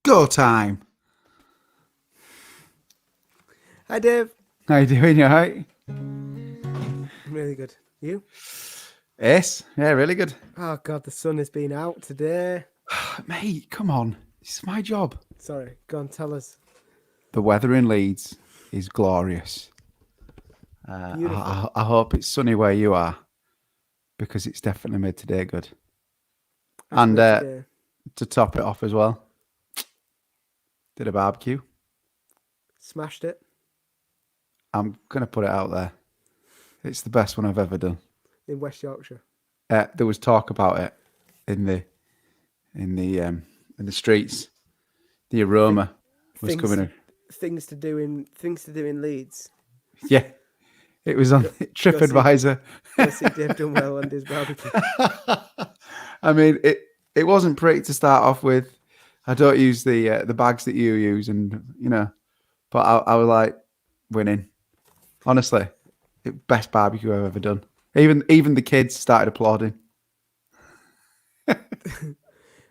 Go time. Hi, Dave. How you doing? You alright? Really good. You? Yes. Yeah, really good. Oh, God, the sun has been out today. Mate, come on. It's my job. Sorry, go on, tell us. The weather in Leeds is glorious. Beautiful. I hope it's sunny where you are because it's definitely made today good. And Today. to top it off as well, did a barbecue. Smashed it I'm going to put it out there. It's the best one I've ever done. in West Yorkshire. There was talk about it in the streets. The aroma was coming in. Things to do in Leeds. Yeah, it was on TripAdvisor. Go see Dave Dunwells and his barbecue. I mean, it wasn't pretty to start off with. I don't use the bags that you use, and but I was like winning. Honestly, best barbecue I've ever done. Even the kids started applauding.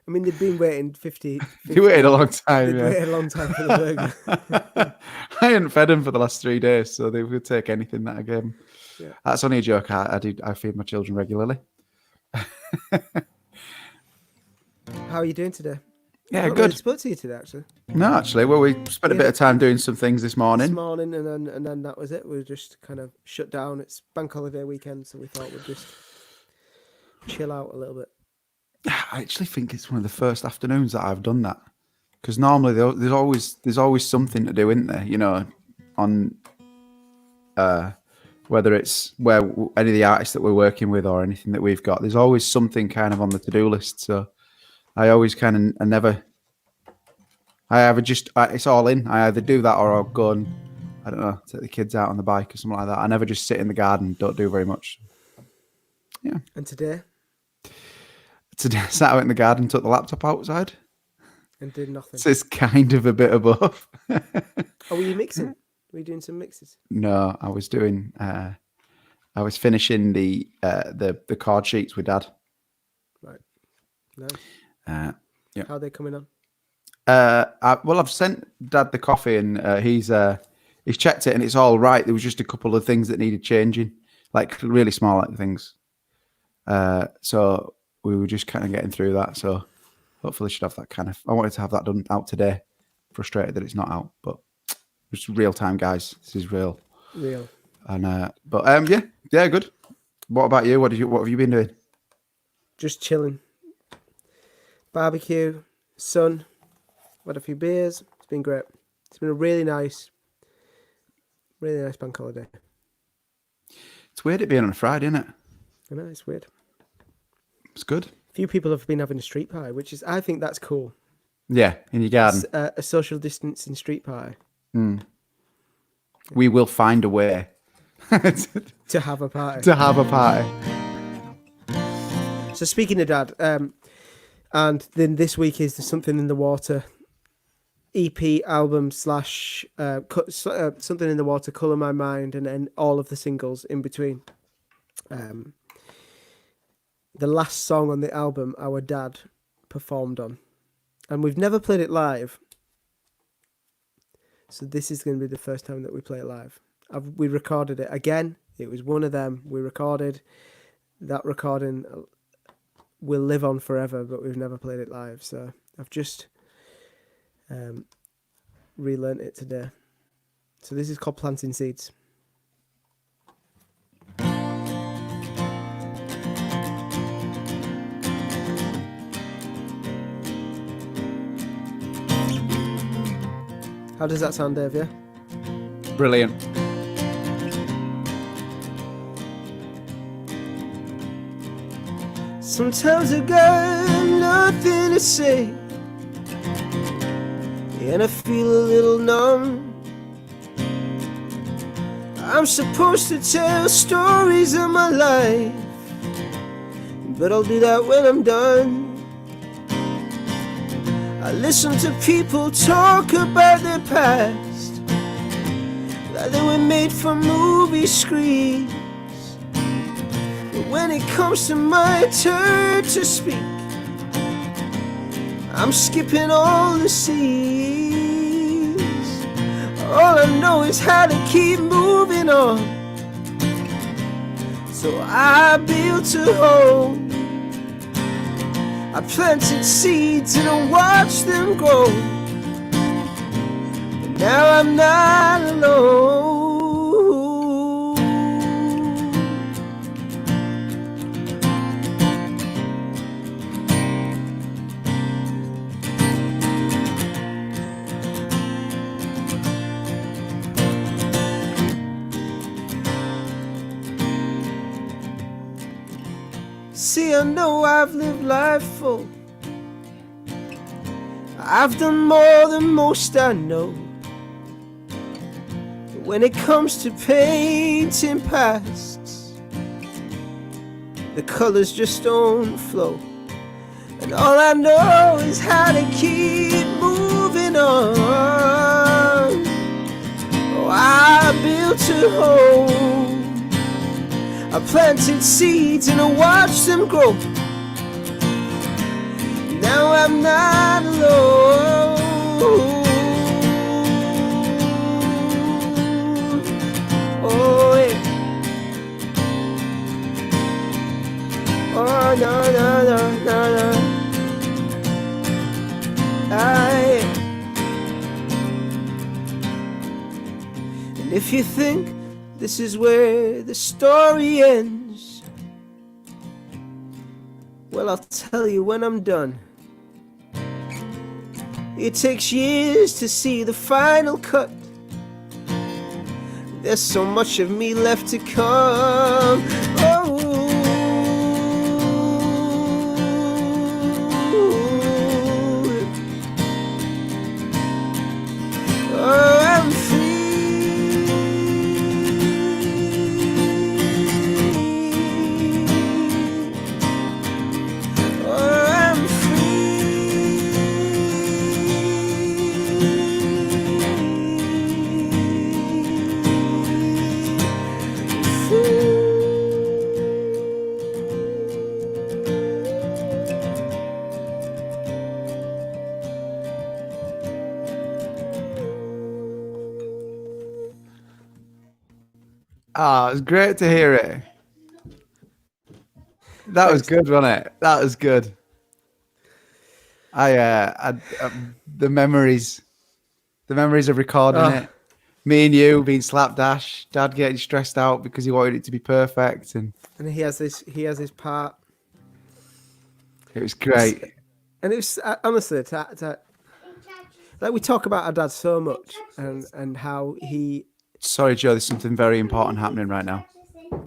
I mean, they'd been waiting 50 They waited a long time. They'd waited a long time for the burger. I hadn't fed them for the last 3 days, so they would take anything that I gave them. Yeah. That's only a joke. I feed my children regularly. How are you doing today? Yeah, I good. I spoke to you today, actually. No, actually, well, we spent a bit of time doing some things this morning. This morning, and then that was it. We were just kind of shut down. It's bank holiday weekend, so we thought we'd just chill out a little bit. I actually think it's one of the first afternoons that I've done that, because normally there's always something to do, isn't there? On whether it's where any of the artists that we're working with or anything that we've got, there's always something kind of on the to-do list. So I always kind of it's all in. I either do that or I'll go and, I don't know, take the kids out on the bike or something like that. I never just sit in the garden, don't do very much. Yeah. And today I sat out in the garden, took the laptop outside. and did nothing. So it's kind of a bit of both. Oh, were you mixing? Were you doing some mixes? No, I was doing. I was finishing the chord sheets with Dad. Right. Nice. Yeah. How are they coming on? I've sent Dad the coffee, and he's checked it, and it's all right. There was just a couple of things that needed changing, like really small things. So we were just kind of getting through that. So hopefully, should have that kind of. I wanted to have that done out today. Frustrated that it's not out, but it's real time, guys. This is real. Real. And yeah, good. What about you? What have you been doing? Just chilling. Barbecue, sun, had a few beers. It's been great. It's been a really nice bank holiday. It's weird it being on a Friday, isn't it? I know, it's weird. It's good. Few people have been having a street party, I think that's cool. Yeah, in your garden. A social distancing street party. We will find a way To have a party. to have a party. So speaking of Dad, and then this week is the Something in the Water EP album / Something in the Water, Colour My Mind, and then all of the singles in between. The last song on the album our dad performed on, and we've never played it live, so this is going to be the first time that we play it live. We recorded it again. It was one of them we recorded. That recording will live on forever, but we've never played it live, so I've just relearnt it today. So this is called Planting Seeds. How does that sound, Dave? Yeah? Brilliant. Sometimes I got nothing to say, and I feel a little numb. I'm supposed to tell stories of my life, but I'll do that when I'm done. I listen to people talk about their past, like they were made for movie screens. But when it comes to my turn to speak, I'm skipping all the seas. All I know is how to keep moving on. So I built a home. I planted seeds and I watched them grow. And now I'm not alone. See, I know I've lived life full. I've done more than most I know. But when it comes to painting pasts, the colors just don't flow. And all I know is how to keep moving on. Oh, I built a home. I planted seeds and I watched them grow. Now I'm not alone. Oh yeah. Oh no no no no no. Yeah. And if you think this is where the story ends, well, I'll tell you when I'm done. It takes years to see the final cut. There's so much of me left to come. Oh, I'm free. Ah, it was great to hear it. That was good, wasn't it? That was good. The memories of recording it. Me and you being slapdash, Dad getting stressed out because he wanted it to be perfect, and he has his part. It was great. And it was honestly, like we talk about our dad so much, and how he. Sorry, Joe. There's something very important happening right now.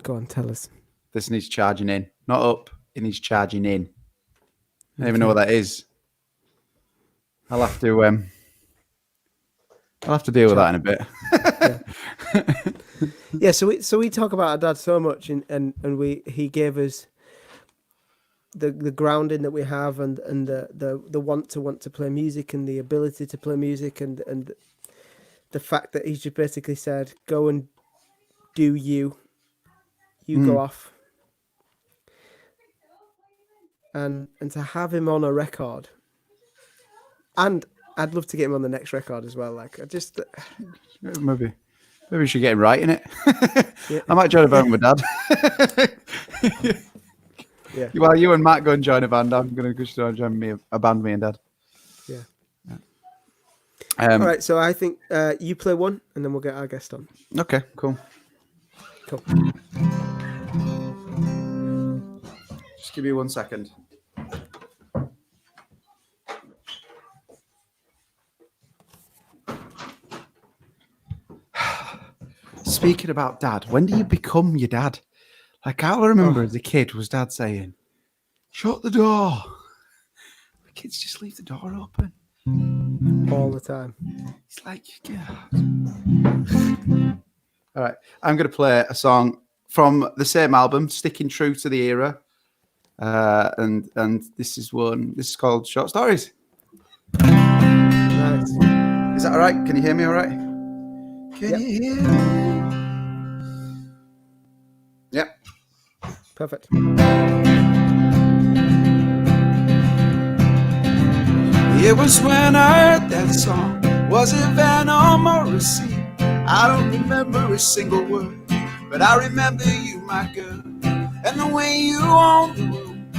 Go on, tell us. This needs charging in, not up. It needs charging in. I don't even know what that is. I'll have to deal with that in a bit. Yeah. So we talk about our dad so much, and he gave us the grounding that we have, and the want to play music, and the ability to play music, and the fact that he's just basically said, go and do you go off. And to have him on a record, and I'd love to get him on the next record as well. Like, I just maybe we should get him writing it. Yeah. I might join a band with Dad. Yeah. While you and Matt go and join a band, I'm going to go join a band, me and Dad. Yeah. All right, so I think you play one, and then we'll get our guest on. Okay, cool. Just give me 1 second. Speaking about Dad, when do you become your dad? Like, all I remember as a kid was Dad saying, "Shut the door." The kids just leave the door open all the time. It's like, all right, I'm going to play a song from the same album, Sticking True to the Era, and this is called Short Stories. Nice. Is that all right? Can you hear me all right? Can you hear me? Yep. Perfect. It was when I heard that song. Was it Venom or Receipt? I don't remember a single word, but I remember you, my girl, and the way you owned the room,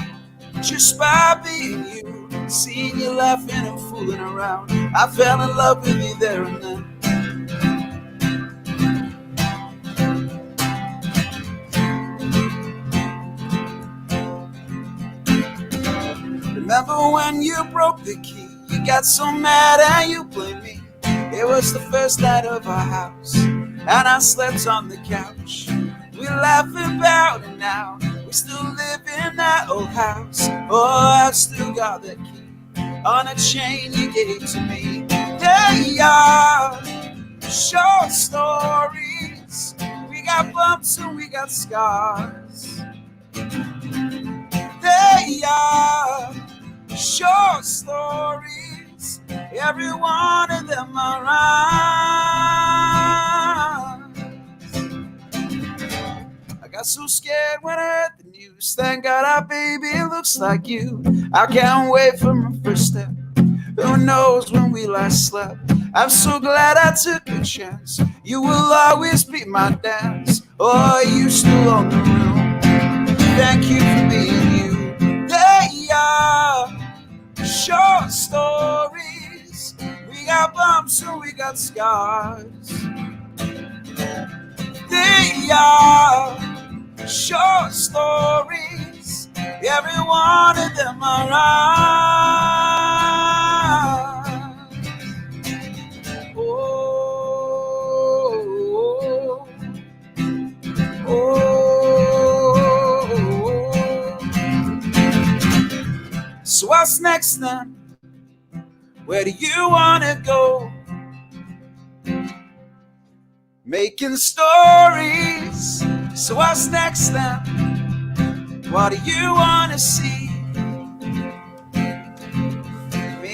just by being you, seeing you laughing and fooling around. I fell in love with you there and then. Remember when you broke the key? You got so mad and you blamed me. It was the first night of our house, and I slept on the couch. We laugh about it now. We still live in that old house. Oh, I've still got that key on a chain you gave to me. They are short stories. We got bumps and we got scars. They are short stories. Every one of them are rhymes. I got so scared when I heard the news. Thank God our baby looks like you. I can't wait for my first step. Who knows when we last slept? I'm so glad I took a chance. You will always be my dance. Oh, you still own the room. Thank you for being you. They are short stories. We got bumps and we got scars. They are short stories. Every one of them are rhymes. Oh, oh, oh. So what's next then? Where do you wanna go? Making stories. So what's next then? What do you wanna see?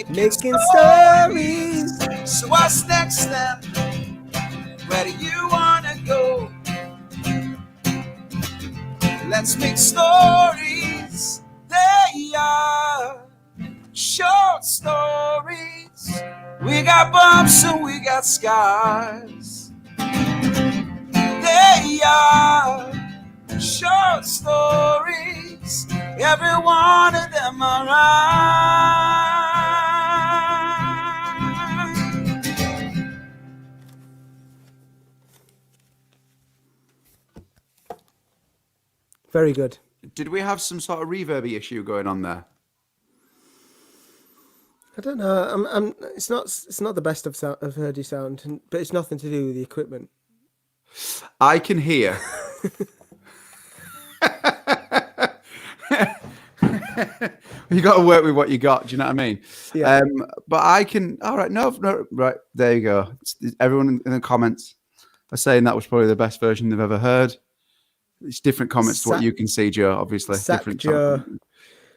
Making stories. So what's next then? Where do you wanna go? Let's make stories. They are short stories. We got bumps and we got scars. They are short stories. Every one of them are rhymes. Very good. Did we have some sort of reverby issue going on there? I don't know. It's not the best I've heard you sound, but it's nothing to do with the equipment. I can hear. You got to work with what you got. Do you know what I mean? Yeah. But I can. All right. No. Right. There you go. Everyone in the comments are saying that was probably the best version they've ever heard. It's different comments to what you can see, Joe. Obviously, different. Joe.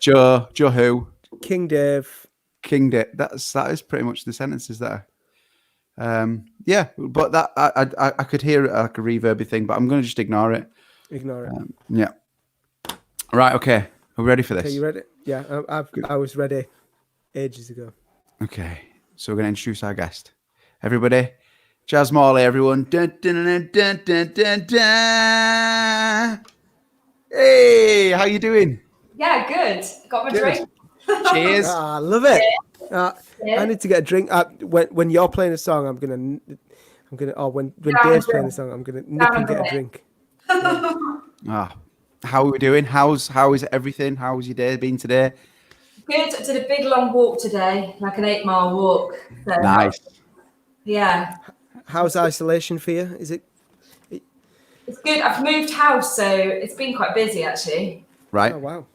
Joe who? King Dave. King Dave. That is pretty much the sentences there. Yeah, but that I could hear it like a reverby thing, but I'm going to just ignore it. Ignore it. Yeah. Right. Okay. Are we ready for this? Okay, you ready? Yeah, I was ready ages ago. Okay. So we're going to introduce our guest. Everybody, Jazz Morley, everyone. Dun, dun, dun, dun, dun, dun, dun. Hey, how you doing? Yeah, good. Got my drink. Cheers. I love it. I need to get a drink. When you're playing a song, I'm gonna. When Dave's playing a song, I'm gonna nip and get a drink. How are we doing? How is everything? How's your day been today? Good. I did a big long walk today, like an 8-mile walk. So, Nice. Yeah. How's isolation for you? Is it? It's good. I've moved house, so it's been quite busy actually. Right. Oh wow.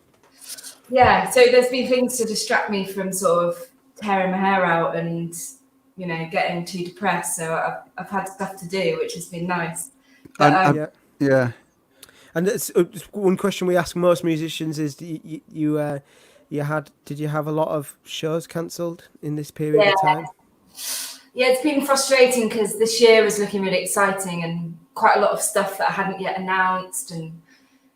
Yeah. So there's been things to distract me from sort of tearing my hair out and getting too depressed. So I've had stuff to do, which has been nice. But, yeah. And it's one question we ask most musicians is: did you have a lot of shows cancelled in this period of time? Yeah, it's been frustrating because this year was looking really exciting and quite a lot of stuff that I hadn't yet announced and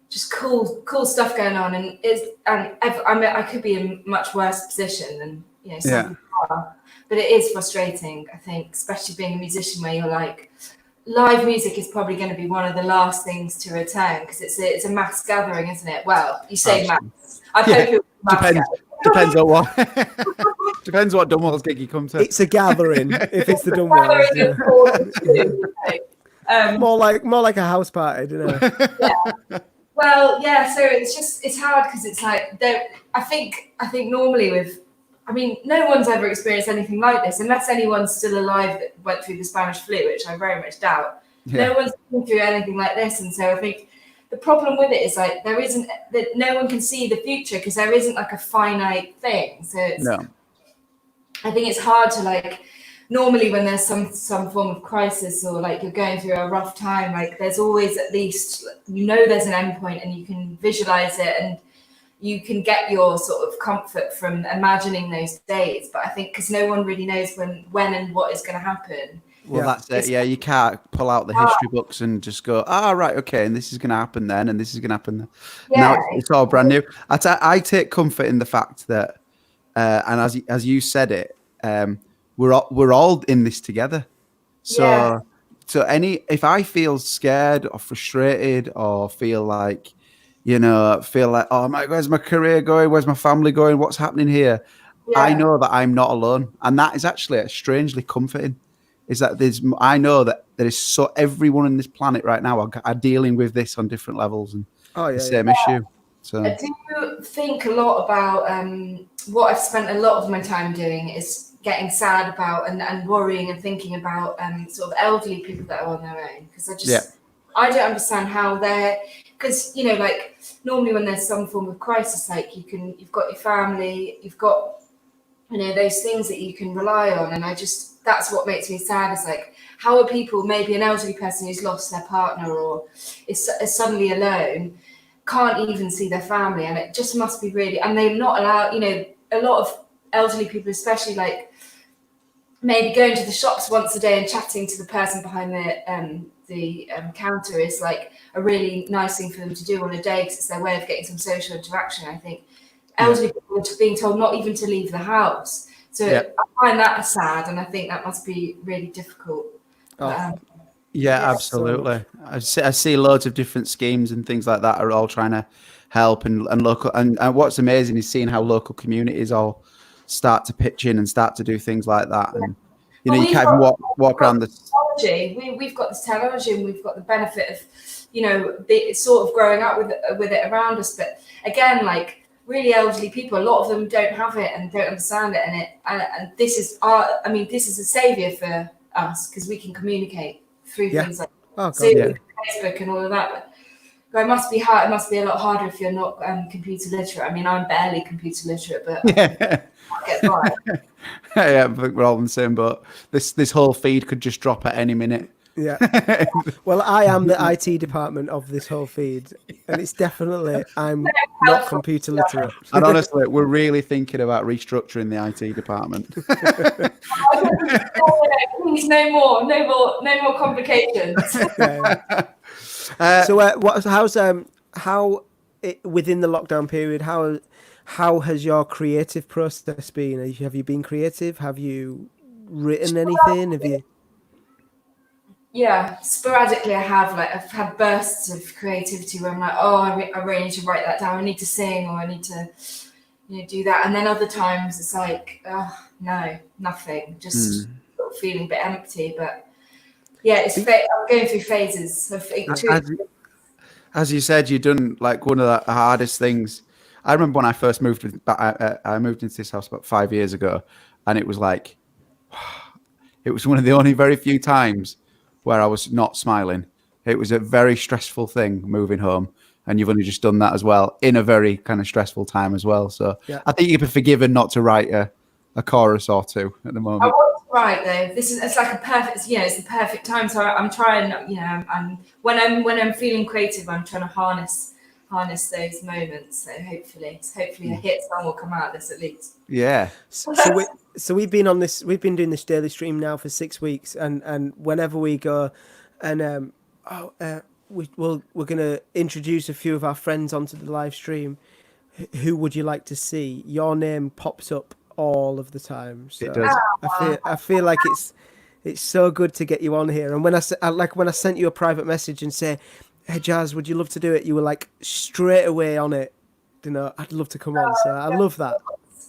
just cool stuff going on. And I could be in a much worse position than some people are. But it is frustrating, I think, especially being a musician where you're like, live music is probably going to be one of the last things to return because it's a mass gathering, isn't it? Well, you say mass. I hope it was mass depends on what depends what Dunwells gig you come to. It's a gathering if it's the Dunwells. More like a house party, you know. Yeah. Well, yeah. So it's hard because it's like I think normally no one's ever experienced anything like this unless anyone's still alive that went through the Spanish flu, which I very much doubt. Yeah. No one's been through anything like this, and so I think the problem with it is like there isn't that no one can see the future because there isn't like a finite thing. So I think it's hard to like. Normally, when there's some form of crisis or like you're going through a rough time, like there's always at least there's an end point and you can visualize it and you can get your sort of comfort from imagining those days. But I think because no one really knows when and what is going to happen. Well, that's it. Yeah, you can't pull out the history books and just go, right, okay, and this is going to happen then, and this is going to happen then. Yeah. Now it's all brand new. I take comfort in the fact that, and as you said it, we're all in this together. So if I feel scared or frustrated or feel like, oh my, where's my career going? Where's my family going? What's happening here? Yeah. I know that I'm not alone. And that is actually strangely comforting. Is that I know that there is everyone on this planet right now are dealing with this on different levels and the same issue. So I do think a lot about what I've spent a lot of my time doing is getting sad about and worrying and thinking about sort of elderly people that are on their own because I don't understand how they're because like normally when there's some form of crisis like you've got your family, you've got those things that you can rely on, and that's what makes me sad is like how are people, maybe an elderly person who's lost their partner or is suddenly alone, can't even see their family, and it just must be really, and they're not allowed, a lot of elderly people especially like maybe going to the shops once a day and chatting to the person behind the counter is like a really nice thing for them to do on a day because it's their way of getting some social interaction. I think elderly people are being told not even to leave the house. So I find that sad, and I think that must be really difficult. Absolutely. I see loads of different schemes and things like that are all trying to help and local. And what's amazing is seeing how local communities all start to pitch in and start to do things like that. And you can't even walk around the technology. We've got this technology, and we've got the benefit of the sort of growing up with it around us. But again, like really elderly people, a lot of them don't have it and don't understand it, and this is this is a savior for us because we can communicate through things like Facebook and all of that. But it must be hard. It must be a lot harder if you're not computer literate. I mean, I'm barely computer literate, but I get by. I think we're all in the same boat. This whole feed could just drop at any minute. Yeah. Well, I am the IT department of this whole feed, and it's definitely I'm not computer literate. And honestly, we're really thinking about restructuring the IT department. Please, no more complications. How within the lockdown period? How has your creative process been? Have you been creative? Have you written anything? Have you? Yeah, sporadically I have. Like I've had bursts of creativity where I'm like, I really need to write that down. I need to sing, or I need to, do that. And then other times it's like, no, nothing. Just sort of feeling a bit empty. But yeah, I'm going through phases. As you said, you've done like one of the hardest things. I remember when I first moved into this house about 5 years ago, and it was like, it was one of the only very few times where I was not smiling. It was a very stressful thing moving home, and you've only just done that as well in a very kind of stressful time as well. So I think you've been forgiven not to write a chorus or two at the moment. I want to write though. It's like a perfect, it's the perfect time. So I'm trying, when I'm feeling creative, I'm trying to harness those moments. So hopefully a hit song will come out of this at least. Yeah. So we've been doing this daily stream now for 6 weeks, and whenever we go, and we're going to introduce a few of our friends onto the live stream. Who would you like to see? Your name pops up all of the time. So It does. I feel like it's so good to get you on here. And when when I sent you a private message and say, "Hey Jazz, would you love to do it?" You were like straight away on it. You know, I'd love to come on. So I love that.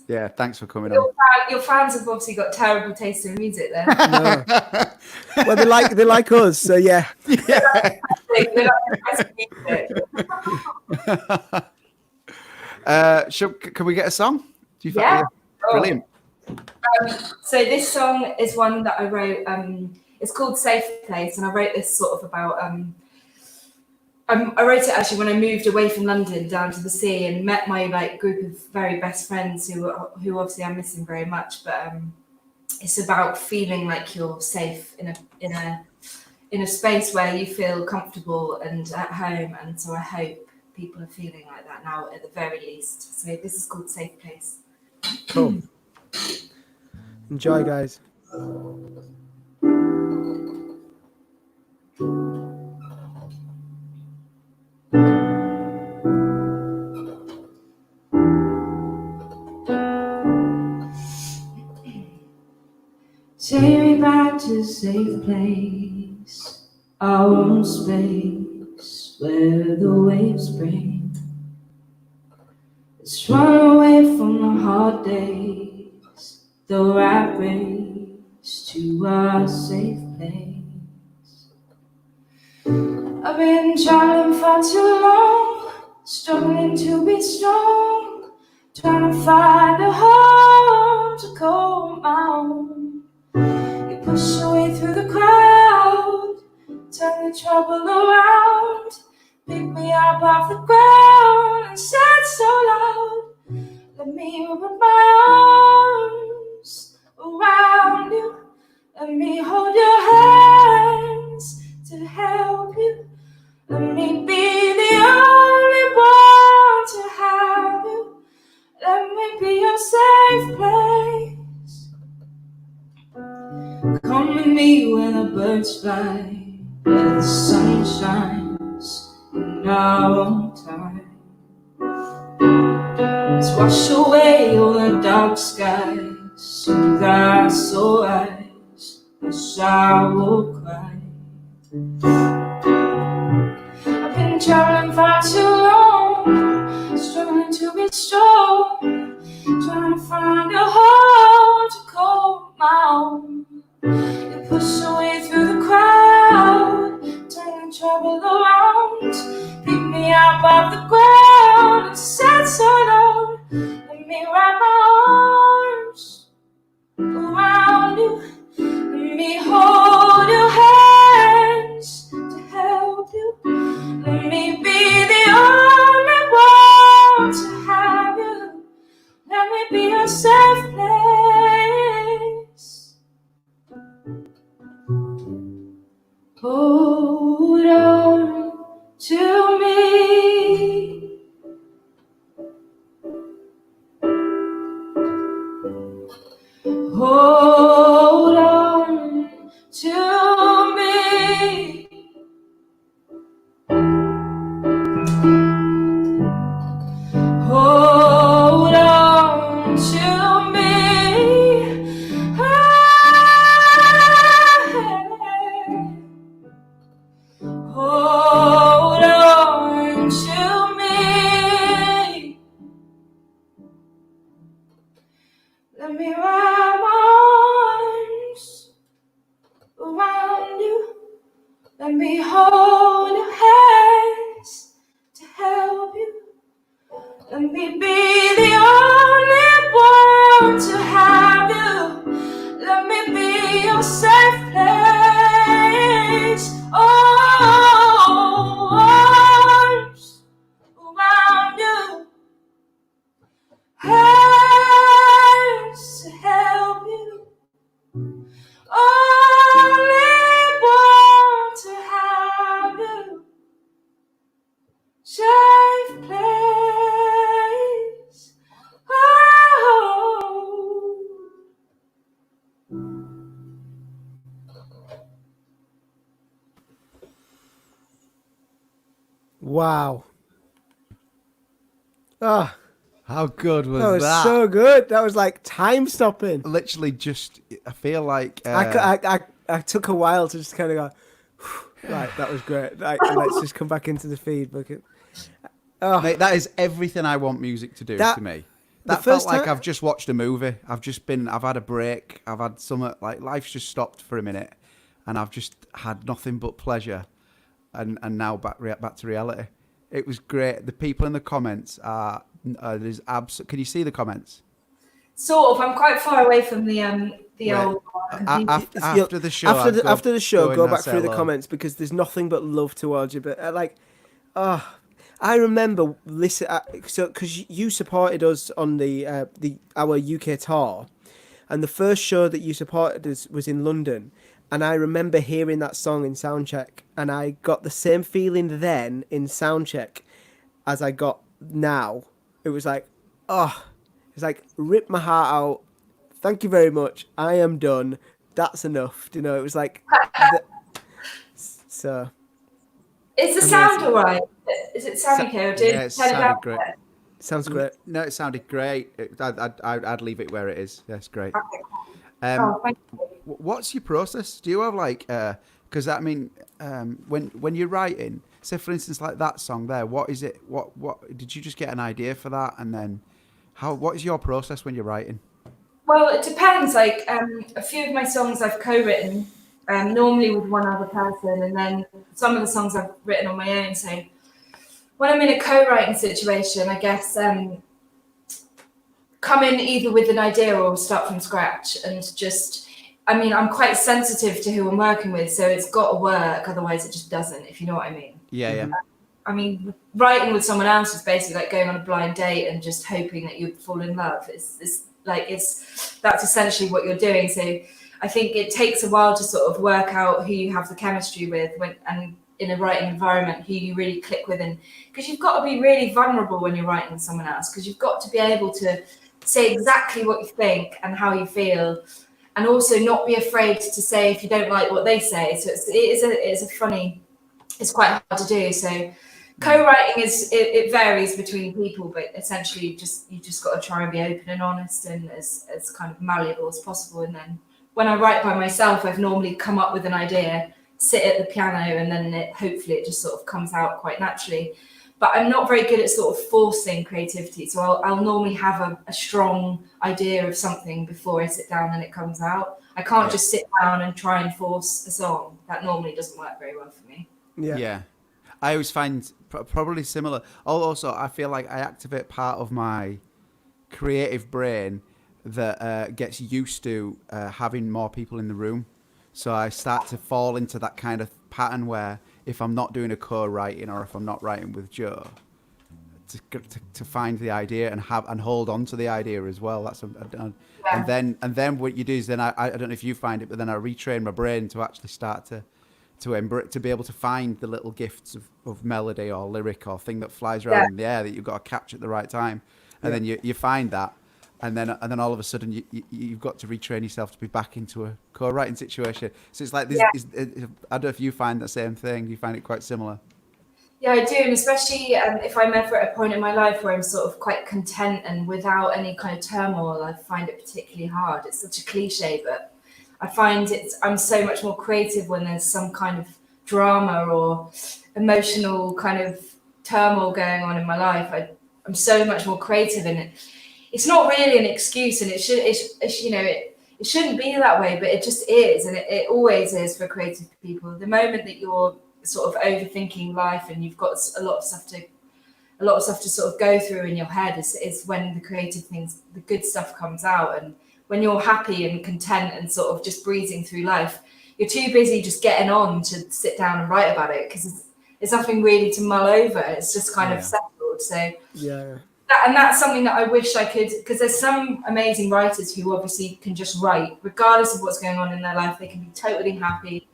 Yeah, thanks for coming on. Your fans have obviously got terrible taste in music then. No. Well, they like us, so yeah. Yeah. They like the best music. Can we get a song? Do you Yeah. Brilliant. So this song is one that I wrote. It's called "Safe Place," and I wrote this sort of about. I wrote it actually when I moved away from London down to the sea and met my like group of very best friends who obviously I'm missing very much. But it's about feeling like you're safe in a space where you feel comfortable and at home. And so I hope people are feeling like that now at the very least. So this is called "Safe Place." Cool. Enjoy, guys. Take me back to a safe place, our own space, where the waves bring. Let's run away from the hard days, the rat race to our safe place. I've been traveling for too long, struggling to be strong, trying to find a home to call my own. You push your way through the crowd, turn the trouble around, pick me up off the ground and said so loud, let me open my arms around you, let me hold your hands to help you, let me be the only one to have you, let me be your safe place. Come with me where the birds fly, where the sun shines in our own time. Let's wash away all the dark skies, soothe our sore eyes, as I will cry. I've been traveling far too long, struggling to be strong, trying to find a home to call my own. You push your way through the crowd, turn the trouble around, pick me up off the ground and said so loud, let me wrap my arms around you, let me hold your hands to help you, let me be the only one to have you, let me be your safe place. Hold on to me. Hold on to me. Hold on to me. Hold on to me. Let me wrap my arms around you. Let me hold your hands to help you. Let me be the only one to have you. Let me be your safe place. Oh, arms around you, hands to help you. Only want to have you. Safe place. Oh. Wow. How good was That was that? so good. That was like time stopping. Literally, just I feel like I took a while to just kind of go, right, that was great. Like, let's just come back into the feed. mate, that is everything I want music to do to me. That felt like I've just watched a movie. I've had a break. I've had some, like, life's just stopped for a minute, and I've just had nothing but pleasure, and now back to reality. It was great. The people in the comments are there's can you see the comments? Sort of. I'm quite far away from the old one. After the show, after the show, go back through the hello. comments because there's nothing but love towards you. But I remember because you supported us on our UK tour, and the first show that you supported us was in London, and I remember hearing that song in soundcheck, and I got the same feeling then in soundcheck as I got now. It was like, it's like rip my heart out. Thank you very much. I am done. That's enough. You know, it was like so. Is the sound all right? Is it sounding okay? Or Yeah, it sounded great. Sounds great. No, it sounded great. I'd leave it where it is. That's great. Thank you. What's your process? Do you have like, because I mean, when you're writing, say for instance, like that song there, what is it? What did you just get an idea for that, and then what is your process when you're writing? Well, it depends. Like a few of my songs I've co-written, normally with one other person, and then some of the songs I've written on my own. So when I'm in a co-writing situation, I guess come in either with an idea or start from scratch, and just, I mean, I'm quite sensitive to who I'm working with, so it's got to work. Otherwise, it just doesn't. If you know what I mean. Yeah. I mean, writing with someone else is basically like going on a blind date and just hoping that you fall in love. That's essentially what you're doing. So I think it takes a while to sort of work out who you have the chemistry with and in a writing environment, who you really click with. And because you've got to be really vulnerable when you're writing with someone else, because you've got to be able to say exactly what you think and how you feel, and also not be afraid to say if you don't like what they say. So it's quite hard to do. So co-writing it varies between people, but essentially you just got to try and be open and honest and as kind of malleable as possible. And then when I write by myself, I've normally come up with an idea, sit at the piano, and then hopefully it just sort of comes out quite naturally. But I'm not very good at sort of forcing creativity. So I'll normally have a strong idea of something before I sit down and it comes out. I can't just sit down and try and force a song. That normally doesn't work very well for me. Yeah. I always find probably similar. Also, I feel like I activate part of my creative brain that gets used to having more people in the room. So I start to fall into that kind of pattern where if I'm not doing a co-writing or if I'm not writing with Joe, to find the idea and hold on to the idea as well. That's and then what you do is then I don't know if you find it, but then I retrain my brain to actually start to be able to find the little gifts of melody or lyric or thing that flies around in the air that you've got to catch at the right time, and then you find that, and then all of a sudden you've got to retrain yourself to be back into a co-writing situation. So it's like this. I don't know if you find the same thing. You find it quite similar. Yeah, I do, and especially if I'm ever at a point in my life where I'm sort of quite content and without any kind of turmoil, I find it particularly hard. It's such a cliche, but I find I'm so much more creative when there's some kind of drama or emotional kind of turmoil going on in my life. I'm so much more creative, and it's not really an excuse, and it shouldn't be that way, but it just is, and it always is for creative people. The moment that you're sort of overthinking life and you've got a lot of stuff to sort of go through in your head is when the creative things, the good stuff comes out. And when you're happy and content and sort of just breezing through life, you're too busy just getting on to sit down and write about it because it's nothing really to mull over. It's just kind of settled. So that's something that I wish I could, because there's some amazing writers who obviously can just write regardless of what's going on in their life. They can be totally happy,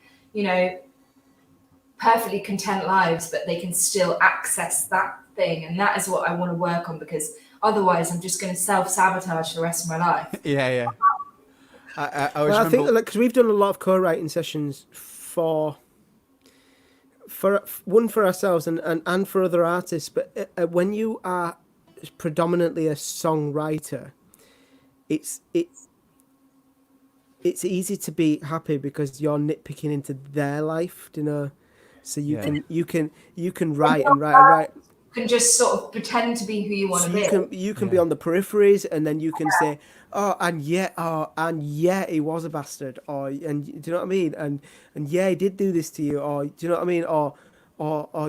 perfectly content lives, but they can still access that thing. And that is what I want to work on, because otherwise I'm just going to self-sabotage the rest of my life. I think because we've done a lot of co-writing sessions for one for ourselves and for other artists, but when you are predominantly a songwriter, it's easy to be happy because you're nitpicking into their life, you know. So you can write and write and write. You can just sort of pretend to be who you want to be. You can be on the peripheries, and then you can say, and yeah, he was a bastard, and do you know what I mean? And yeah, he did do this to you, or do you know what I mean? Or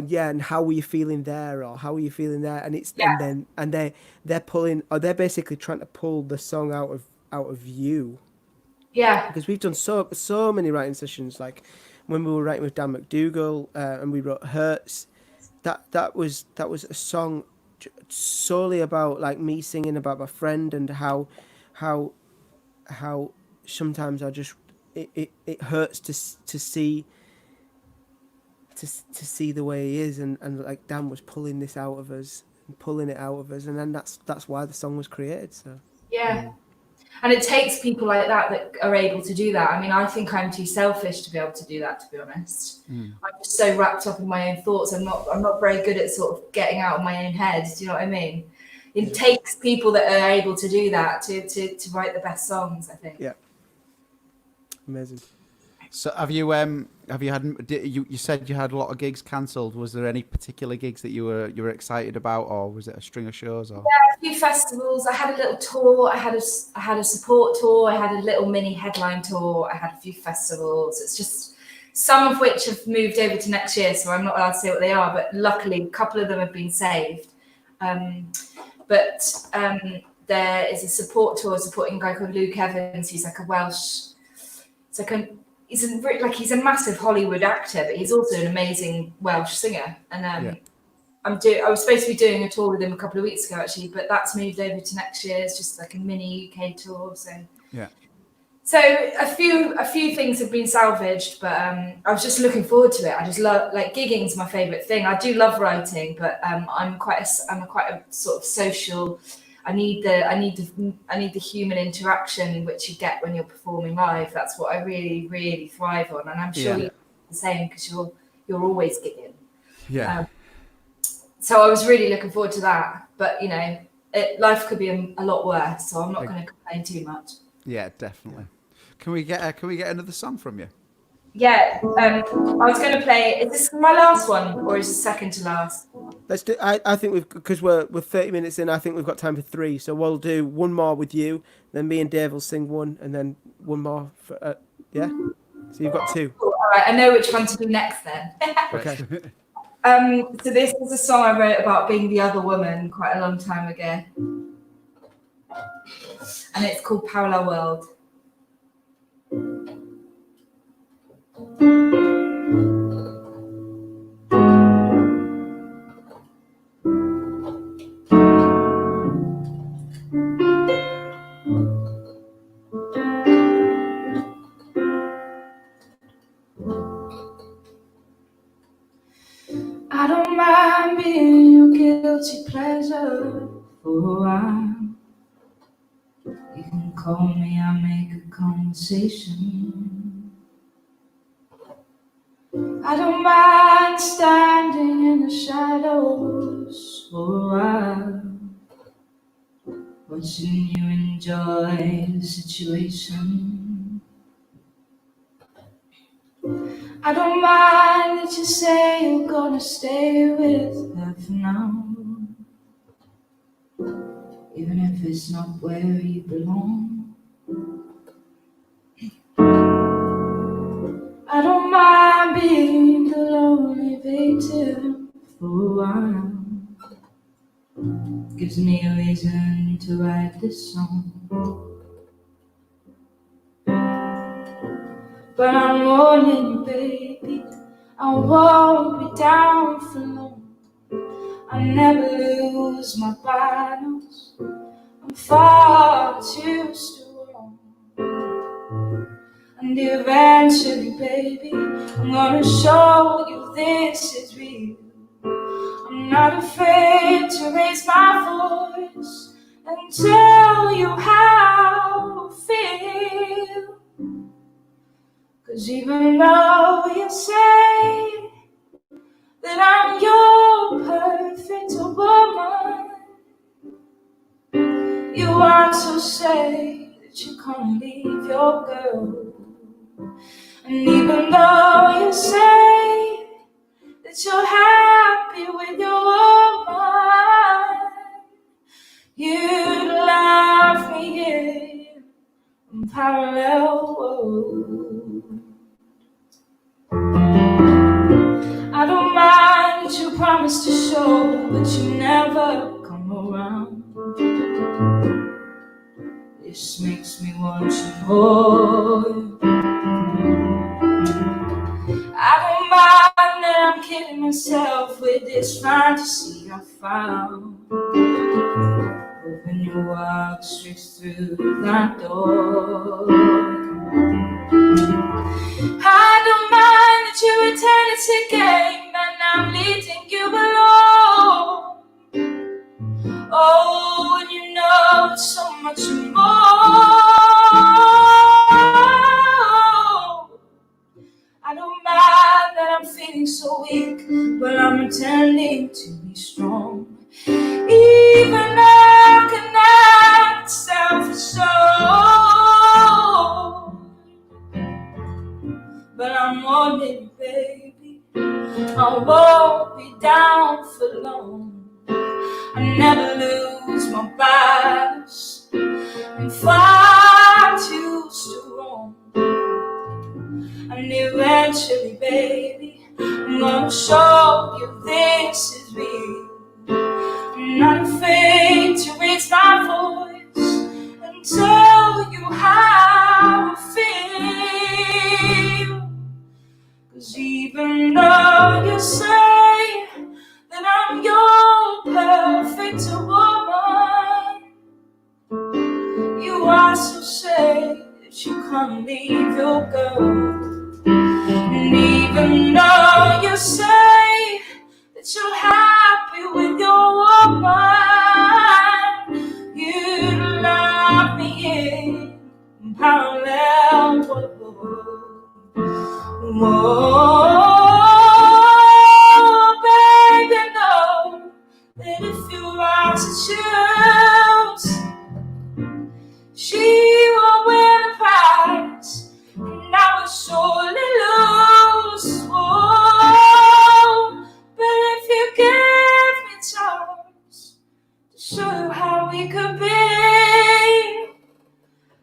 yeah, and how were you feeling there, or how were you feeling there? And it's they're pulling, or they're basically trying to pull the song out of you. Yeah. Because we've done so many writing sessions, like when we were writing with Dan McDougall, and we wrote Hurts. That was a song solely about like me singing about my friend, and how sometimes I just it hurts to see the way he is, and like Dan was pulling this out of us and pulling it out of us, and then that's why the song was created. So yeah. And it takes people like that are able to do that. I mean, I think I'm too selfish to be able to do that, to be honest. I'm just so wrapped up in my own thoughts. I'm not very good at sort of getting out of my own head. Do you know what I mean? It takes people that are able to do that to write the best songs, I think. yeah, amazing. So have you had you said you had a lot of gigs cancelled? Was there any particular gigs that you were excited about, or was it a string of shows? Or a few festivals. I had a little tour. I had a support tour. I had a little mini headline tour. I had a few festivals. It's just some of which have moved over to next year, so I'm not allowed to say what they are. But luckily, a couple of them have been saved. But there is a support tour supporting a guy called Luke Evans. He's like a Welsh. It's like he's a massive Hollywood actor, but he's also an amazing Welsh singer. And I was supposed to be doing a tour with him a couple of weeks ago, actually, but that's moved over to next year. It's just like a mini UK tour. So a few things have been salvaged, but I was just looking forward to it. I just love, like, gigging's my favourite thing. I do love writing, but I'm quite a sort of social. I need the human interaction which you get when you're performing live. That's what I really, really thrive on, and I'm sure you're the same because you're always gigging. Yeah. So I was really looking forward to that, but you know, life could be a lot worse, so I'm not going to complain too much. Yeah, definitely. Can we get another song from you? Yeah, I was going to play. Is this my last one, or is it second to last? Let's do. I think because we're 30 minutes in. I think we've got time for 3. So we'll do one more with you. Then me and Dave will sing one, and then one more. Yeah. So you've got 2. All right, I know which one to do next then. Okay. So this is a song I wrote about being the other woman quite a long time ago, and it's called Parallel World. I don't mind being your guilty pleasure for a while. You can call me, I'll make a conversation. I don't mind standing in the shadows for a while, watching you enjoy the situation. I don't mind that you say you're gonna stay with her for now, even if it's not where you belong. I don't mind being the lonely victim for a while. Gives me a reason to write this song. But I'm warning you, baby, I won't be down for long. I never lose my battles, I'm far too strong. And eventually, baby, I'm gonna show you this is real. I'm not afraid to raise my voice and tell you how I feel. 'Cause even though you say that I'm your perfect woman, You are so sad that you can't leave your girl. And even though you say that you're happy with your woman, you'd love me here in parallel world. I don't mind that you promise to show, but you never come around. This makes me want you more. I don't mind that I'm kidding myself with this fantasy I found. When you walk straight through that door, I don't mind that you're eternity game and I'm leading you along. Oh, and you know so much more. I don't mind that I'm feeling so weak, but I'm pretending to be strong. Even I cannot self-assured, but I'm on it, baby. I won't be down for long. I never lose my balance and fight too strong. And eventually, baby, I'm gonna show you this is real. I'm not afraid to raise my voice and tell you how I feel. 'Cause even though you say that I'm your perfect woman, you also say that you can't leave your girl. And even though you say that you're happy with your woman, you love me in parallel world. Oh, baby, know that if you are to choose, she will win the prize, and I will surely lose. Oh, but if you give me chance to show you how we could be,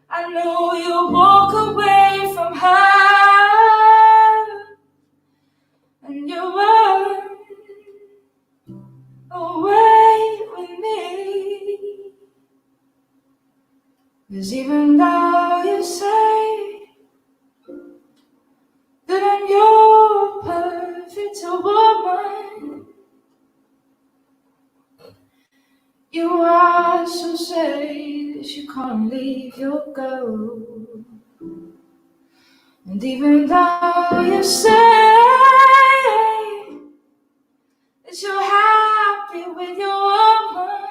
I know you'll walk away from her, and you'll run away with me. 'Cause even though you say that I'm your perfect woman, you also say that you can't leave your girl. And even though you say that you're happy with your woman,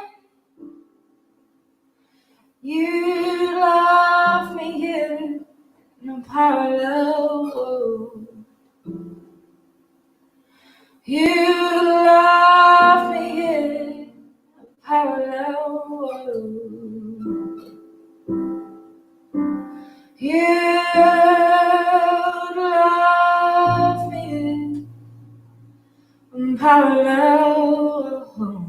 you love me here in a parallel world. You love me here in a parallel world. You love me in parallel world.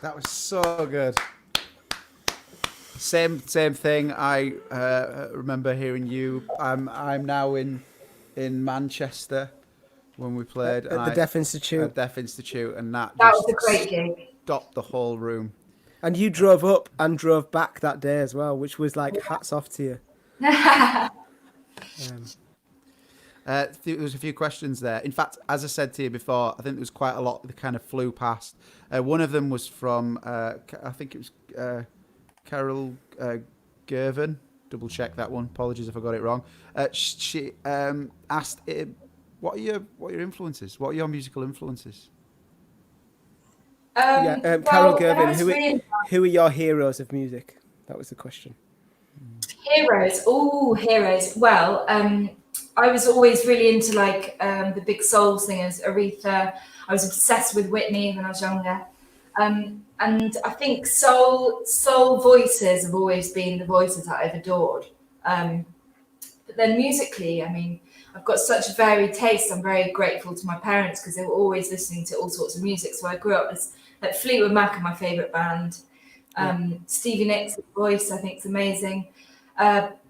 That was so good. Same thing. I remember hearing you. I'm now in Manchester when we played at the Deaf Institute. At Deaf Institute, and that was a great gig. Stopped the whole room. And you drove up and drove back that day as well, which was like hats off to you. There was a few questions there. In fact, as I said to you before, I think there was quite a lot that kind of flew past. One of them was from, I think it was Carol Gervin. Double check that one. Apologies if I got it wrong. She asked, "What are your influences? What are your musical influences?" Carol Gervin, who are your heroes of music? That was the question. Heroes. Oh, heroes. Well, I was always really into like the big soul singers, Aretha. I was obsessed with Whitney when I was younger. And I think soul voices have always been the voices that I've adored. But then musically, I mean, I've got such varied taste. I'm very grateful to my parents because they were always listening to all sorts of music. So I grew up as like Fleetwood Mac are my favourite band. Stevie Nicks' voice, I think, is amazing.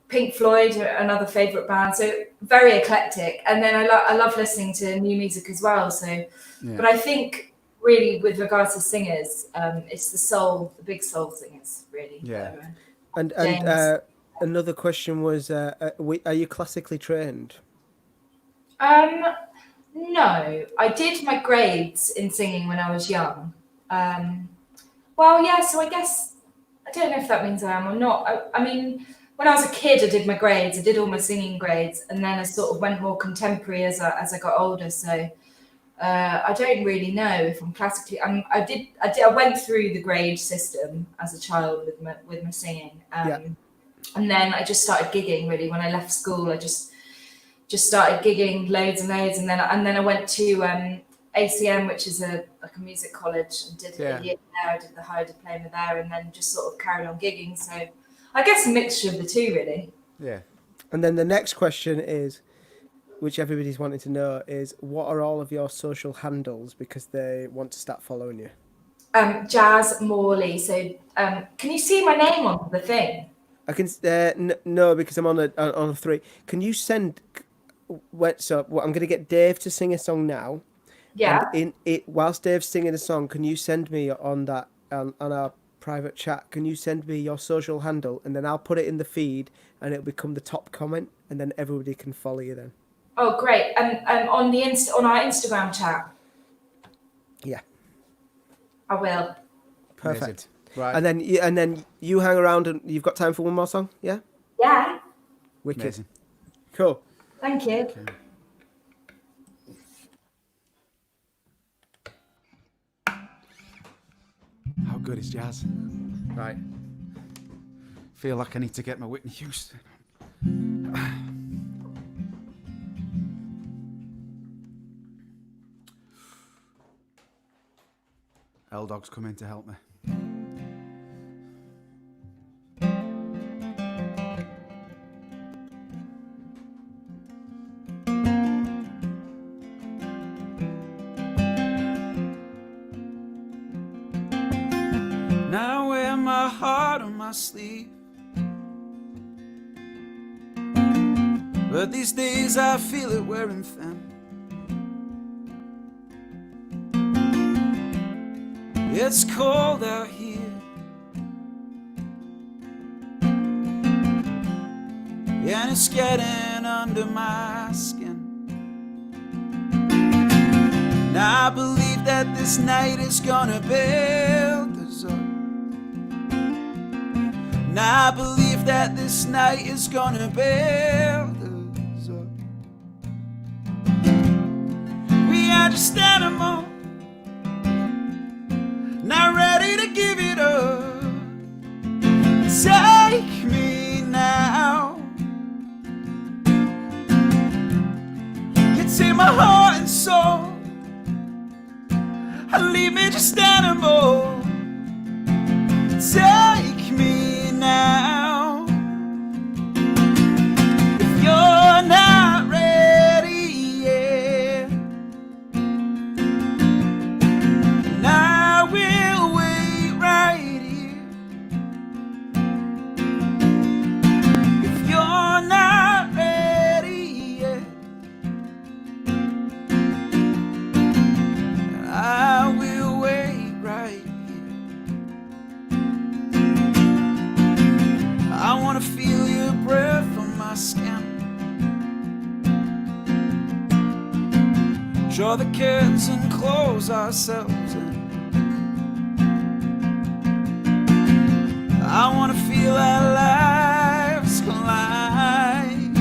Pink Floyd, another favourite band. So very eclectic. And then I love listening to new music as well. So, but I think really with regards to singers, it's the big soul singers, really. Yeah. And another question was, are you classically trained? No, I did my grades in singing when I was young. Well, yeah, so I guess, I don't know if that means I am or not. I mean, when I was a kid, I did my grades, I did all my singing grades, and then I sort of went more contemporary as I got older. So I don't really know if I'm classically. I went through the grade system as a child with my singing, and then I just started gigging. Really, when I left school, I just started gigging loads and loads, and then I went to ACM, which is a music college, and did a year there. I did the higher diploma there, and then just sort of carried on gigging. So I guess a mixture of the two, really. Yeah. And then the next question is, which everybody's wanting to know, is what are all of your social handles because they want to start following you? Jazz Morley. So can you see my name on the thing? I can no, because I'm on a 3. Can you send? So I'm going to get Dave to sing a song now. Yeah. And whilst Dave's singing a song, can you send me on that on our private chat? Can you send me your social handle, and then I'll put it in the feed, and it'll become the top comment, and then everybody can follow you then. Oh, great! On our Instagram chat. Yeah. I will. Perfect. Amazing. Right. And then you hang around, and you've got time for one more song. Yeah. Yeah. Wicked. Amazing. Cool. Thank you. Okay. How good is jazz? Right. Feel like I need to get my Whitney Houston. L-Dog's come in to help me. Now I wear my heart on my sleeve, but these days I feel it wearing thin. It's cold out here, and it's getting under my skin. Now I believe that this night is gonna build us up. Now I believe that this night is gonna build us up. We are just animals, not ready to give it up. Take me now. You take my heart and soul, leave me just animal. Take me now. If you're not ready yet, and I will wait right here. If you're not ready yet, I will wait right here. I wanna feel your breath on my skin. Draw the curtains and close ourselves in. I wanna feel our lives collide.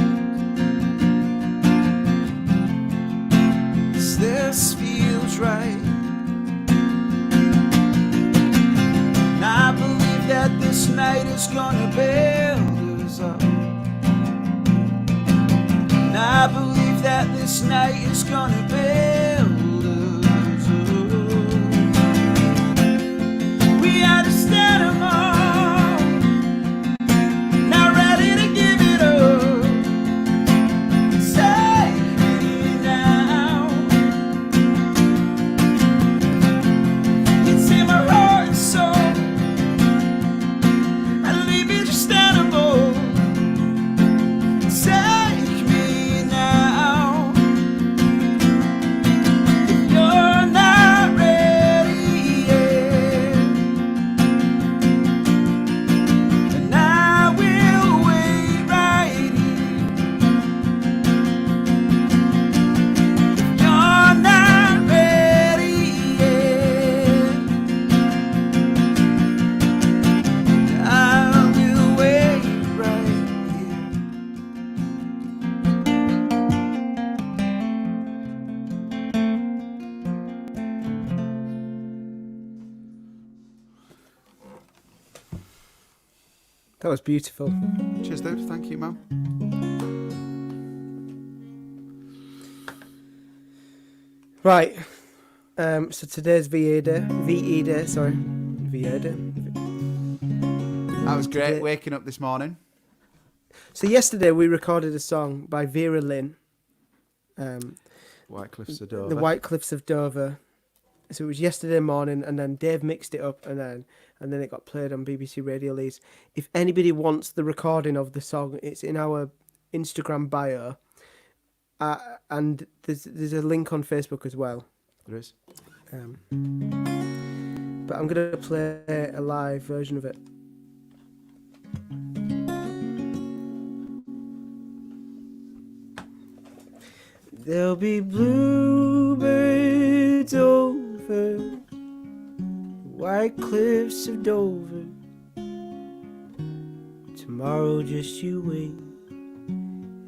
'Cause this feels right. And I believe that this night is gonna build night is gonna build us up. We understand them all, not ready to give it up. Take me now. It's in my heart and soul. I leave it just standable. Take me now. If you're not ready yet, then I will wait right here. If you're not ready yet, I will wait right here. That was beautiful. Cheers, dude. Thank you, man. Right. So today's VE day. VE day, sorry. VE day. That was great. Today- Waking up this morning. So yesterday we recorded a song by Vera Lynn, White Cliffs of Dover. The White Cliffs of Dover. So it was yesterday morning, and then Dave mixed it up, and then it got played on BBC Radio Leeds. If anybody wants the recording of the song, it's in our Instagram bio, and there's a link on Facebook as well. There is. But I'm gonna play a live version of it. There'll be bluebirds over white cliffs of Dover. Tomorrow just you wait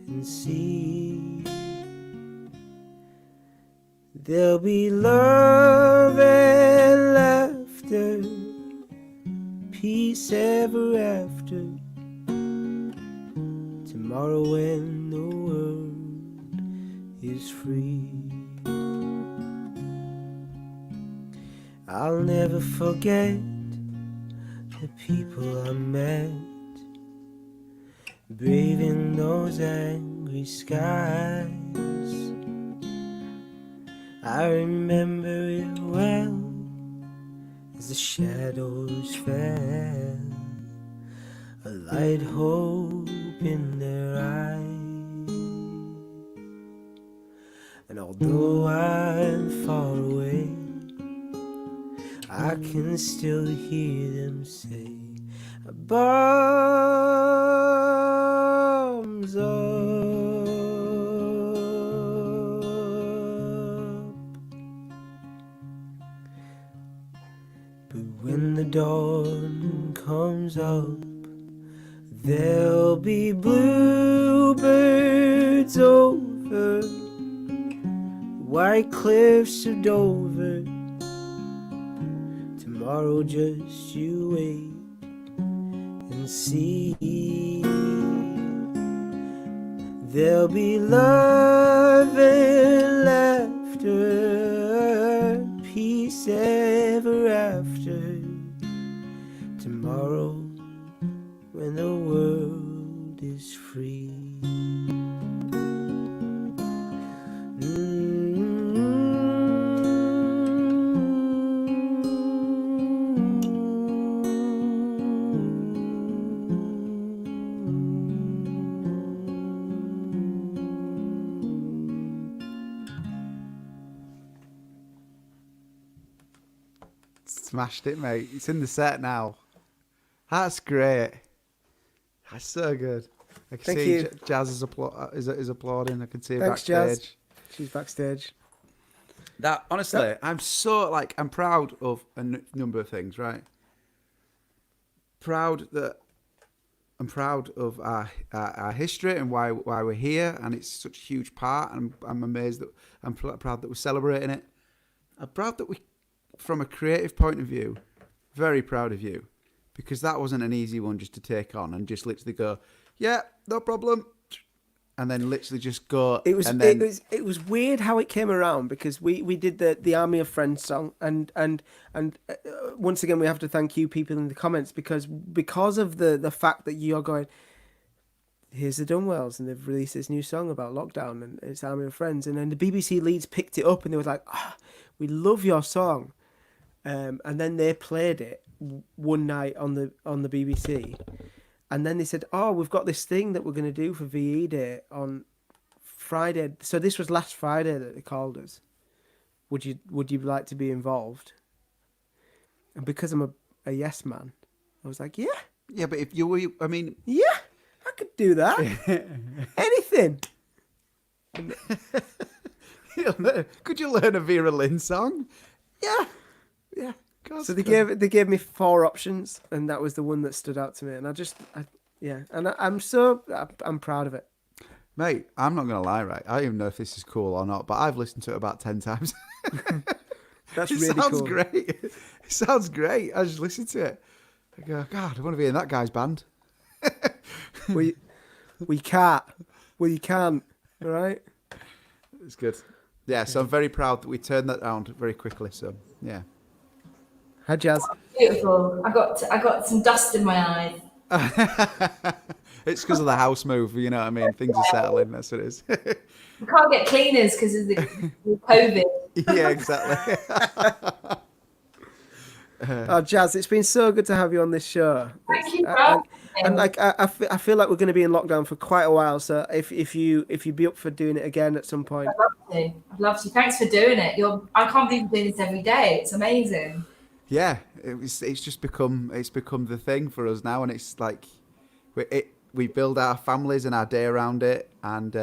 and see. There'll be love and laughter, peace ever after. Tomorrow when the world is free. I'll never forget the people I met, braving those angry skies. I remember it well as the shadows fell, a light hope in their eyes. And although I'm far away, I can still hear them say, bombs up. But when the dawn comes up, there'll be bluebirds over white cliffs of Dover. Tomorrow just you wait and see. There'll be love and laughter, peace ever after. Tomorrow when the world is free. Smashed it, mate. It's in the set now. That's great. That's so good. I can Thank see you. Jazz is applauding. I can see her Thanks, backstage. Jazz. She's backstage. That honestly, I'm proud of a number of things, right? I'm proud of our history and why we're here, and it's such a huge part. And I'm amazed that I'm proud that we're celebrating it. I'm proud that we, from a creative point of view, very proud of you, because that wasn't an easy one just to take on and just literally go, yeah, no problem. and then literally just go. It was and then, it was weird how it came around, because we did the Army of Friends song, and once again we have to thank you people in the comments, because of the fact that you're going, here's the Dunwells and they've released this new song about lockdown and it's Army of Friends, and then the BBC leads picked it up and they were like, we love your song, and then they played it one night on the BBC, and then they said, we've got this thing that we're going to do for VE Day on Friday. So this was last Friday that they called us. Would you like to be involved? And because I'm a yes man, I was like, yeah, but if you were, I mean, yeah, I could do that. Anything. Could you learn a Vera Lynn song? Yeah. So they gave me 4 options, and that was the one that stood out to me. And I'm proud of it. Mate, I'm not gonna lie, right? I don't even know if this is cool or not, but I've listened to it about 10 times. That's It really sounds cool. great. It sounds great. I just listen to it. I go, God, I want to be in that guy's band. We can't. Well, you can. All right. It's good. Yeah, so I'm very proud that we turned that around very quickly. So yeah. Hi, Jazz. Beautiful. I got some dust in my eyes. It's because of the house move, you know what I mean? Things are settling, that's what it is. We can't get cleaners because of the COVID. Yeah, exactly. Oh, Jazz, it's been so good to have you on this show. Thank you, bro. And like I feel like we're going to be in lockdown for quite a while. So if you'd be up for doing it again at some point, I'd love to. Thanks for doing it. I can't believe you're doing this every day. It's amazing. Yeah, it's just become the thing for us now, and it's like we build our families and our day around it, and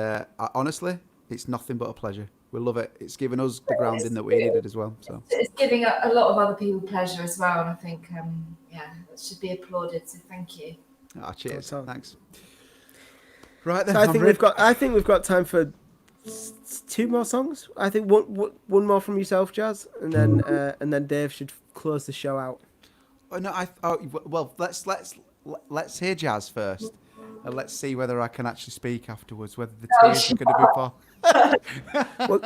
honestly, it's nothing but a pleasure. We love it. It's given us the grounding that we needed as well. So it's giving a lot of other people pleasure as well, and I think it should be applauded. So thank you. Oh, cheers. Awesome. Thanks. Right then, so I think we've got time for 2 more songs. I think one more from yourself, Jazz, and then Dave should close the show out. Oh no, well, let's hear Jazz first, and let's see whether I can actually speak afterwards. Whether the tears are going to be fall. Well,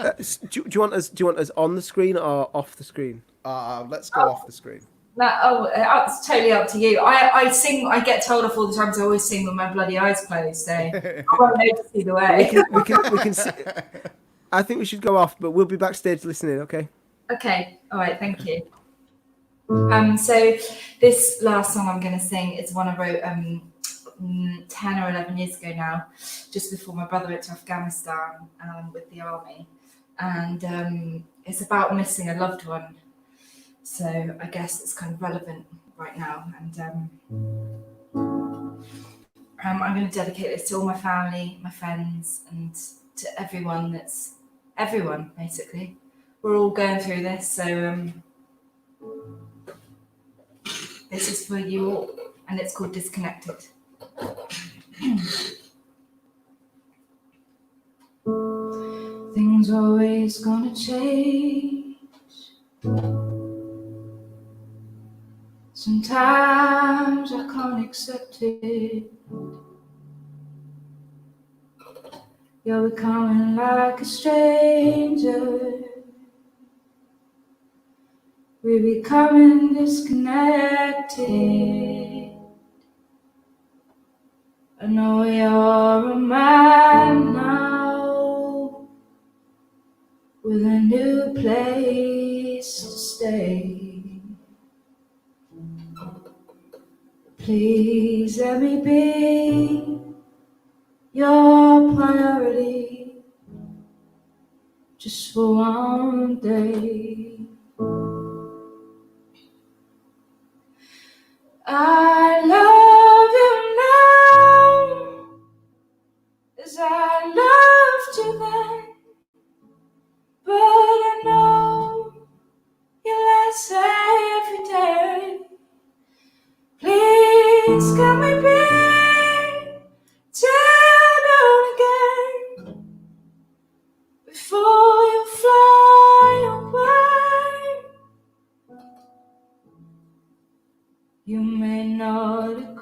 do you want us on the screen or off the screen? Let's go off the screen. It's totally up to you. I sing. I get told off all the time because I always sing with my bloody eyes closed. So I won't notice either way. We can see. I think we should go off, but we'll be backstage listening. Okay. Okay. All right. Thank you. So this last song I'm going to sing is one I wrote 10 or 11 years ago now, just before my brother went to Afghanistan with the army, and it's about missing a loved one. So I guess it's kind of relevant right now, and I'm going to dedicate this to all my family, my friends, and to everyone basically. We're all going through this, so this is for you all, and it's called Disconnected. Things always gonna change. Sometimes I can't accept it. You're becoming like a stranger. We're becoming disconnected. I know you're a man now, with a new place to stay. Please let me be your priority, just for one day. I love you now, as I loved you then, but I know you less every day. Please can we be together again, before you fly away? You may not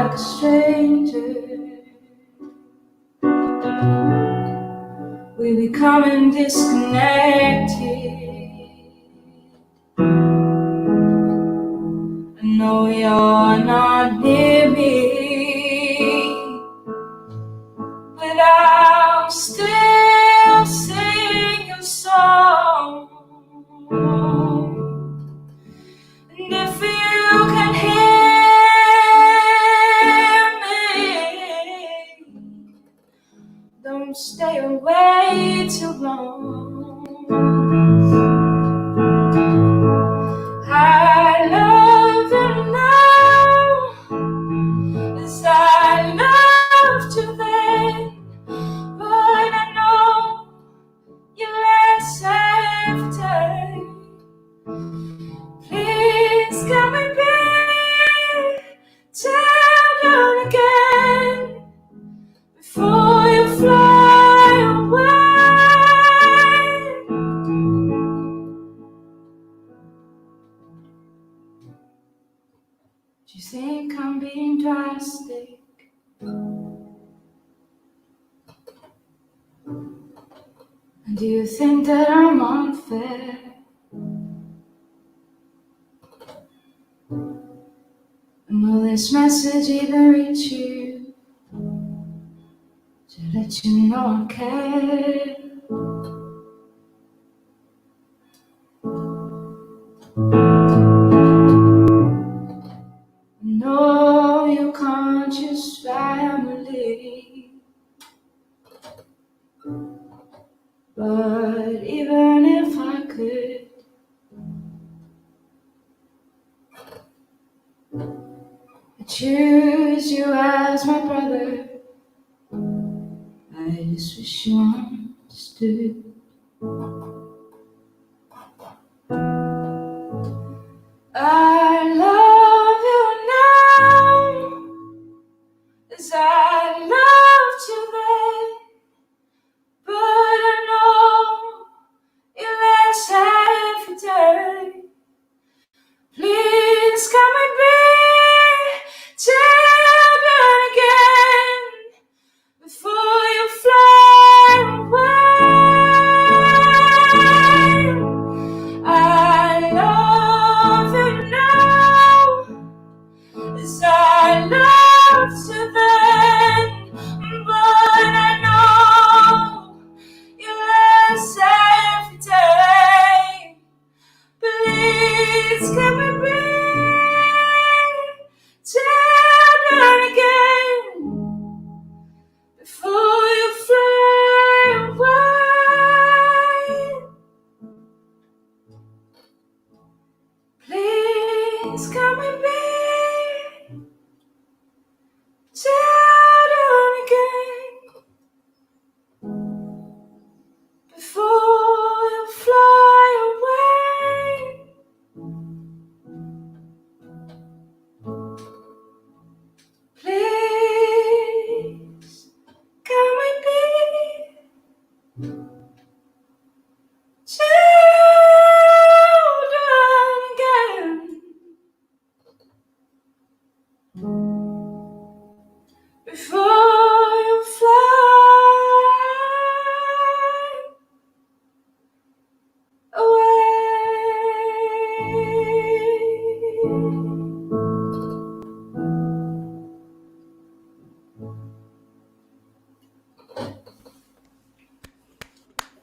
like a stranger. We're becoming disconnected. I know you're not near me, but I'll still sing your song. And if you can hear me, don't stay away too long. I love you now, as I loved you then, but I know you're less after. Please come and be down again before you fly away. Do you think I'm being drastic? And do you think that I'm unfair? And will this message even reach you to let you know I care? No, you can't choose family, but even if I could, I choose you as my brother. I just wish you understood. I love you now, as I loved you then, but I know you're less every day. Please come and be children again before you fly away. I love you now, as I loved you then, but I know you're less every day. Please can we be children again before you fly away? Please can we be children again before you fly away? Please can we be children again before you fly away?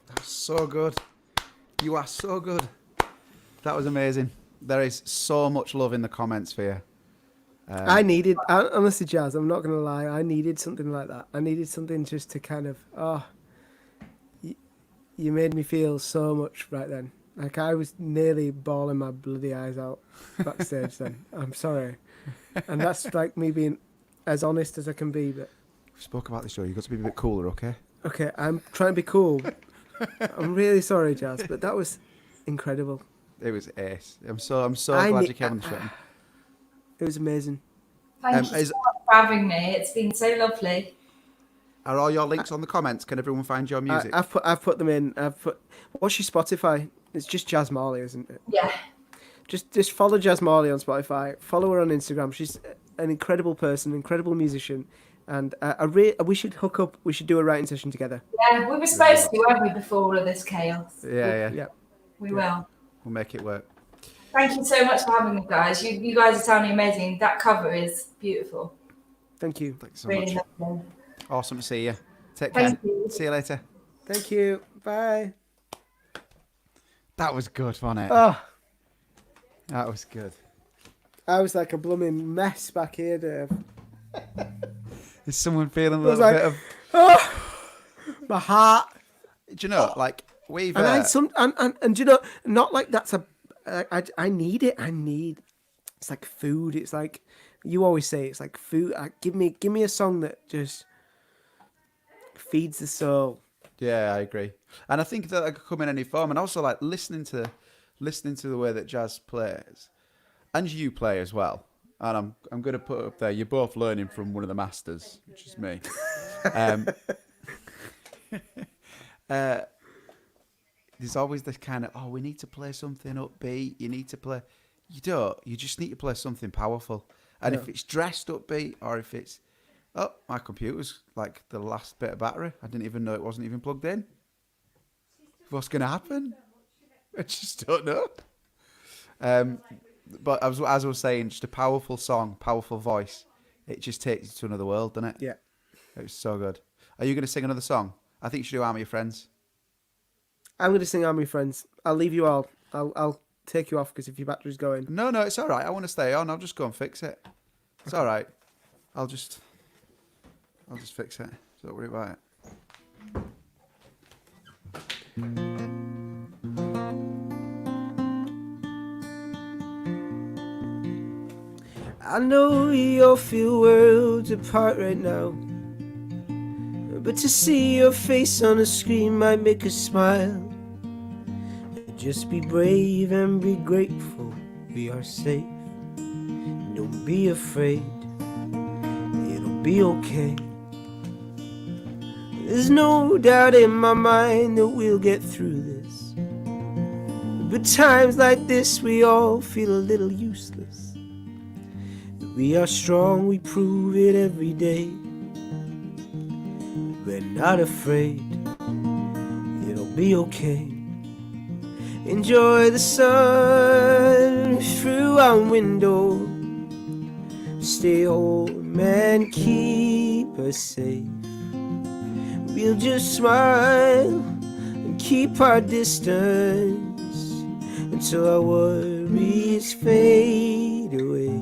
That's so good. You are so good. That was amazing. There is so much love in the comments for you. Honestly, Jazz, I'm not going to lie, I needed something like that. I needed something just to kind of, you made me feel so much right then. Like, I was nearly bawling my bloody eyes out backstage then. I'm sorry. And that's like me being as honest as I can be. But We spoke about this show. You've got to be a bit cooler, okay? okay, I'm trying to be cool. I'm really sorry, Jazz, but that was incredible. It was ace. I'm so glad you came on the show. It was amazing. Thank you so much for having me. It's been so lovely. Are all your links on the comments? Can everyone find your music? I've put them in. What's your Spotify? It's just Jazz Morley, isn't it? Yeah. Just follow Jazz Morley on Spotify. Follow her on Instagram. an incredible person, incredible musician, and we should hook up. We should do a writing session together. Yeah, we were supposed to, weren't we, before all of this chaos? Yeah. We will. We'll make it work. Thank you so much for having me, guys. You guys are sounding amazing. That cover is beautiful. Thank you. Thanks so Really much. lovely. Awesome to see you. Take Thank care. you. See you later. Thank you. Bye. That was good, wasn't it? Oh, That was good. I was like a blooming mess back here, Dave. Is someone feeling a was little like- bit of... My heart. Do you know, like, we've... And and do you know, not like that's a. I need it. It's like food. It's like you always say. It's like food. Give me a song that just feeds the soul. Yeah, I agree. And I think that I could come in any form. And also, like, listening to the way that Jazz plays, and you play as well. And I'm going to put up there, you're both learning from one of the masters, which is me. There's always this kind of, we need to play something upbeat. You need to play. You don't. You just need to play something powerful. And if it's dressed upbeat, or if it's, my computer's like the last bit of battery. I didn't even know it wasn't even plugged in. What's going to happen? I just don't know. But as I was saying, just a powerful song, powerful voice. It just takes you to another world, doesn't it? Yeah. It was so good. Are you going to sing another song? I think you should do Army of Friends. I'm going to sing Army Friends. I'll leave you all. I'll take you off because if your battery's going. No, it's all right. I want to stay on. I'll just go and fix it. It's all right. I'll just fix it. Don't worry about it. I know we all feel worlds apart right now, but to see your face on a screen might make us smile. Just be brave and be grateful. We are safe. Don't be afraid. It'll be okay. There's no doubt in my mind that we'll get through this. But times like this we all feel a little useless. We are strong, we prove it every day. We're not afraid. It'll be okay. Enjoy the sun through our window. Stay home and keep us safe. We'll just smile and keep our distance until our worries fade away.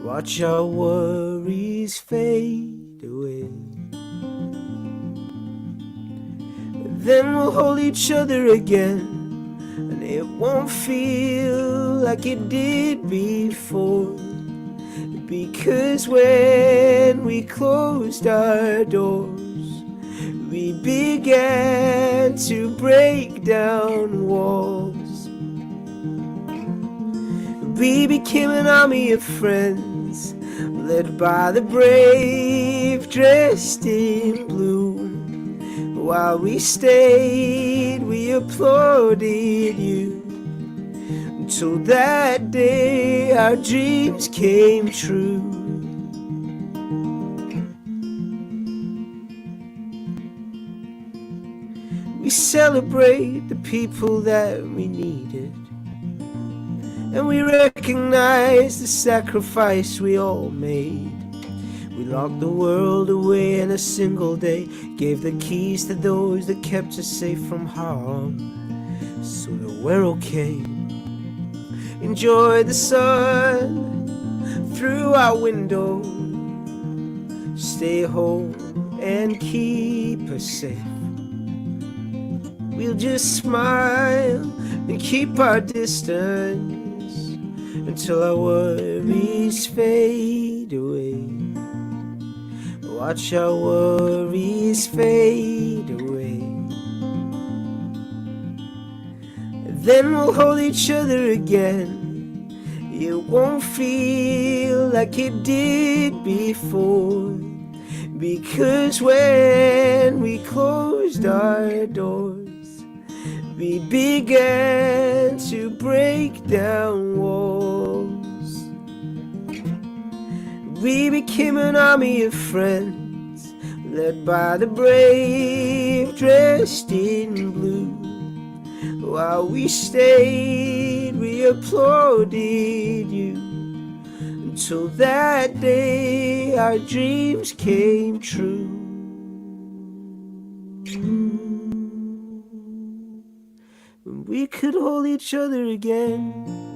Watch our worries fade away. Then we'll hold each other again, and it won't feel like it did before. Because when we closed our doors, we began to break down walls. We became an army of friends, led by the brave, dressed in blue. While we stayed, we applauded you. Until that day our dreams came true. We celebrate the people that we needed, and we recognize the sacrifice we all made. We locked the world away in a single day, gave the keys to those that kept us safe from harm, so that we're okay. Enjoy the sun through our window. Stay home and keep us safe. We'll just smile and keep our distance until our worries fade away. Watch our worries fade away. Then we'll hold each other again. It won't feel like it did before. Because when we closed our doors, we began to break down walls. We became an army of friends, led by the brave, dressed in blue. While we stayed, we applauded you. Until that day, our dreams came true. When we could hold each other again.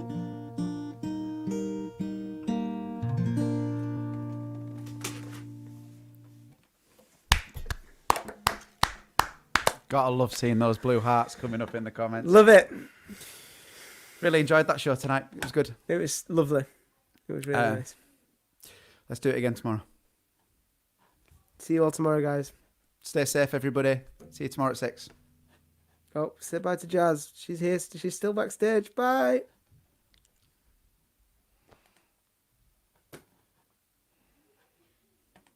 Gotta love seeing those blue hearts coming up in the comments. Love it. Really enjoyed that show tonight. It was good. It was lovely. It was really nice. Let's do it again tomorrow. See you all tomorrow, guys. Stay safe, everybody. See you tomorrow at 6. Oh, say bye to Jazz. She's here. She's still backstage. Bye.